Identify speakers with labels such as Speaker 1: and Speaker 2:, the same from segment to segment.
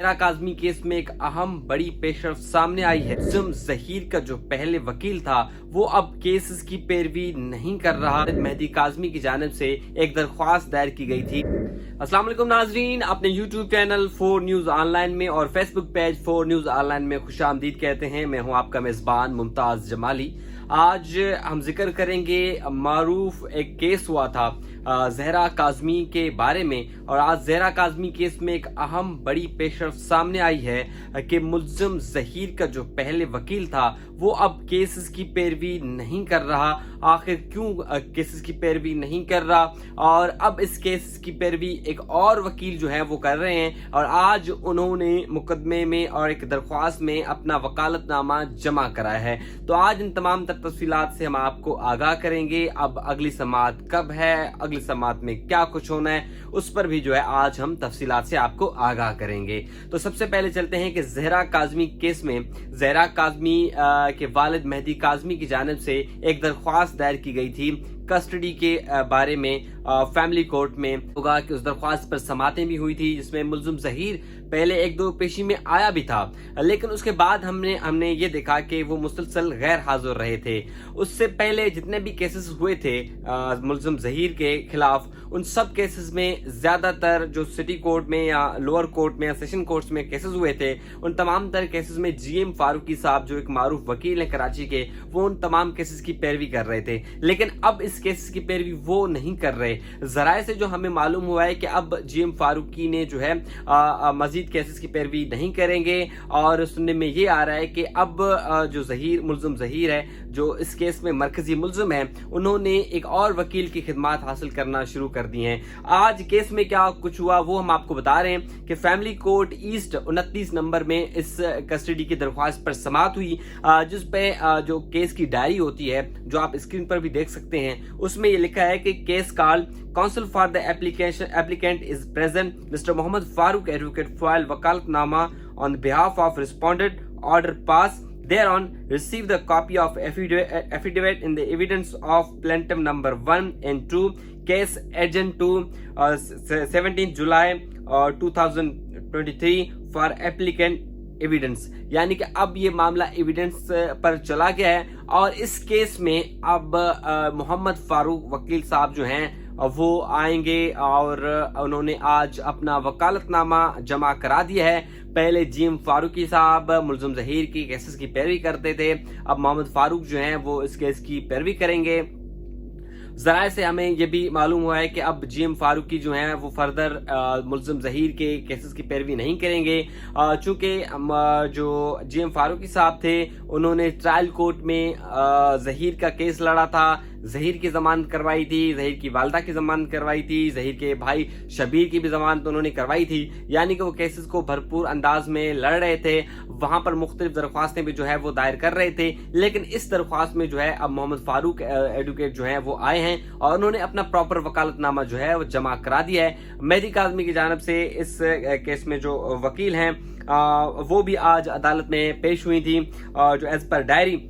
Speaker 1: Zahra Kazmi case में एक अहम बड़ी पेशरफ सामने आई है। मुल्ज़िम ज़हीर का जो पहले वकील था वो अब केसेस की पैरवी नहीं कर रहा। मेहदी काज़मी की जानिब से एक दरख्वास्त दायर की गई थी। अस्सलाम वालेकुम नाजरीन, अपने यूट्यूब चैनल 4 न्यूज़ ऑनलाइन में और फेसबुक पेज 4 न्यूज़ ऑनलाइन में खुशामदीद कहते हैं। मैं हूं आपका मेज़बान मुमताज़ जमाली। आज हम जिक्र करेंगे मारूफ एक केस हुआ था ज़हरा काज़मी के बारे में, और आज ज़हरा काज़मी केस में एक अहम बड़ी पेशरफ सामने आई है कि मुल्ज़िम ज़हीर का जो पहले वकील था वो अब केसेस की पैरवी नहीं कर रहा। आखिर क्यों केसेस की पैरवी नहीं कर रहा, और अब इस केस की पैरवी एक और वकील जो है वो कर रहे हैं, और आज उन्होंने मुकदमे में और एक दरख्वास्त में अपना वकालतनामा जमा कराया है। तो आज इन तमाम तफसीलात से हम आपको आगाह करेंगे। अब अगली समाअत कब है, अगली समाअत में क्या कुछ होना है, उस पर भी जो है आज हम तफसीलात से आपको आगाह करेंगे। तो सबसे पहले चलते हैं कि ज़हरा काज़मी केस में ज़हरा काज़मी के वालिद मेहदी काज़मी की जानिब से एक दरख्वास्त दायर की गई थी कस्टडी के बारे में फैमिली कोर्ट में। होगा कि उस दरख्वास्त पर समातें भी हुई थी, जिसमें मुल्ज़िम ज़हीर पहले एक दो पेशी में आया भी था, लेकिन उसके बाद हमने ये देखा कि वो मुसलसल गैर हाजिर रहे थे। उससे पहले जितने भी केसेस हुए थे मुल्ज़िम ज़हीर के खिलाफ, उन सब केसेस में ज़्यादातर जो सिटी कोर्ट में या लोअर कोर्ट में या सेशन कोर्ट्स में केसेस हुए थे, उन तमाम तर केसेस में GM फारूकी साहब जो एक मारूफ वकील हैं कराची के, वो उन तमाम केसेस की पैरवी कर रहे थे। लेकिन अब इस केस की पैरवी वो नहीं कर रहे। ज़राए से जो हमें मालूम हुआ है कि अब GM फारूकी ने जो है मजीद केसेस की पैरवी नहीं करेंगे, और सुनने में ये आ रहा है कि अब जो मुल्ज़िम ज़हीर है जो इस केस में मरकजी मुल्ज़िम है, उन्होंने एक और वकील की खिदमात हासिल करना शुरू कर दी हैं। आज केस में क्या कुछ हुआ वो हम आपको बता रहे हैं कि फैमिली कोर्ट ईस्ट 29 नंबर में इस कस्टडी की दरख्वास्त पर समाअत हुई, जिस पे जो केस की डायरी होती है जो आप स्क्रीन पर भी देख सकते हैं, उसमें ये लिखा है कि case call counsel for the applicant is present mister Mohammad Farooq advocate file वकालतनामा on behalf of respondent order pass thereon receive the copy of affidavit in the evidence of plaintiff number 1 and 2 case agent to 17 July 2023 for applicant evidence। यानी कि अब ये मामला evidence पर चला गया है, और इस केस में अब मोहम्मद फारूक वकील साहब जो हैं वो आएंगे, और उन्होंने आज अपना वकालतनामा जमा करा दिया है। पहले GM फारूकी साहब मुल्ज़िम ज़हीर की केसेस की पैरवी करते थे, अब मोहम्मद फारूक जो हैं वो इस केस की पैरवी करेंगे। ज़राए से हमें यह भी मालूम हुआ है कि अब GM फारूकी जो हैं वो फर्दर मुल्ज़िम ज़हीर के केसेस की पैरवी नहीं करेंगे, चूँकि जो GM फारूकी साहब थे उन्होंने ट्रायल कोर्ट में ज़हीर का केस लड़ा था, ज़हीर की ज़मानत करवाई थी, ज़हीर की वालदा की ज़मानत करवाई थी, ज़हीर के भाई शबीर की भी ज़मानत उन्होंने करवाई थी। यानी कि वो केसेस को भरपूर अंदाज में लड़ रहे थे, वहाँ पर मुख्तलिफ दरख्वास्तें भी जो है वो दायर कर रहे थे। लेकिन इस दरख्वास्त में जो है अब मोहम्मद फारूक एडवोकेट जो है वो आए हैं, और उन्होंने अपना प्रॉपर वकालतनामा जो है वो जमा करा दिया है। मेहदी काज़मी की जानिब से इस केस में जो वकील हैं वो भी आज अदालत में पेश हुई थी, जो एज पर डायरी,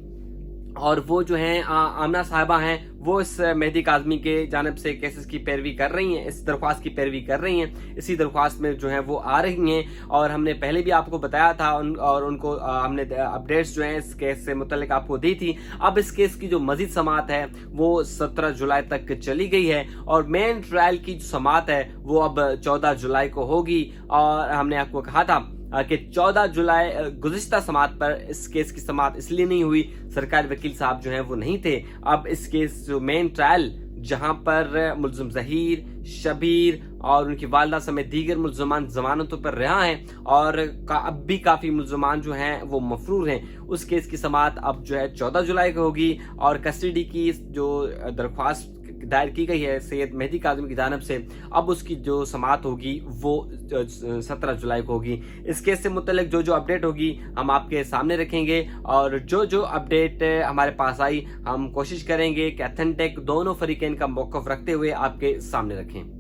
Speaker 1: और वो जो हैं आमना साहिबा हैं, वो इस मेहदी काज़मी के जानिब से केसेस की पैरवी कर रही हैं, इस दरख्वास्त की पैरवी कर रही हैं, इसी दरख्वास्त में जो है वो आ रही हैं। और हमने पहले भी आपको बताया था और उनको हमने अपडेट्स जो हैं इस केस से मुतल्लिक आपको दी थी। अब इस केस की जो मजीद समाअत है वो 17 जुलाई तक चली गई है, और मेन ट्रायल की जो समाअत है वो अब 14 जुलाई को होगी। और हमने आपको कहा था कि 14 जुलाई गुज़िश्ता समाअत पर इस केस की समाअत इसलिए नहीं हुई, सरकारी वकील साहब जो हैं वो नहीं थे। अब इस केस जो मेन ट्रायल जहां पर मुल्ज़िम ज़हीर, शबीर और उनकी वालदा समेत दीगर मुल्ज़मान जमानतों पर रिहा हैं, और अब भी काफ़ी मुल्ज़मान जो हैं वो मफरूर हैं, उस केस की समाअत अब जो है 14 जुलाई को होगी। और कस्टडी की जो दरख्वास्त दायर की गई है सैयद मेहदी काज़मी की जानिब से, अब उसकी जो समाअत होगी वो 17 जुलाई को होगी। इस केस से मुतल्लिक जो जो अपडेट होगी हम आपके सामने रखेंगे, और जो जो अपडेट हमारे पास आई हम कोशिश करेंगे कि अथेंटिक दोनों फरीकैन का मौक़िफ़ रखते हुए आपके सामने रखें।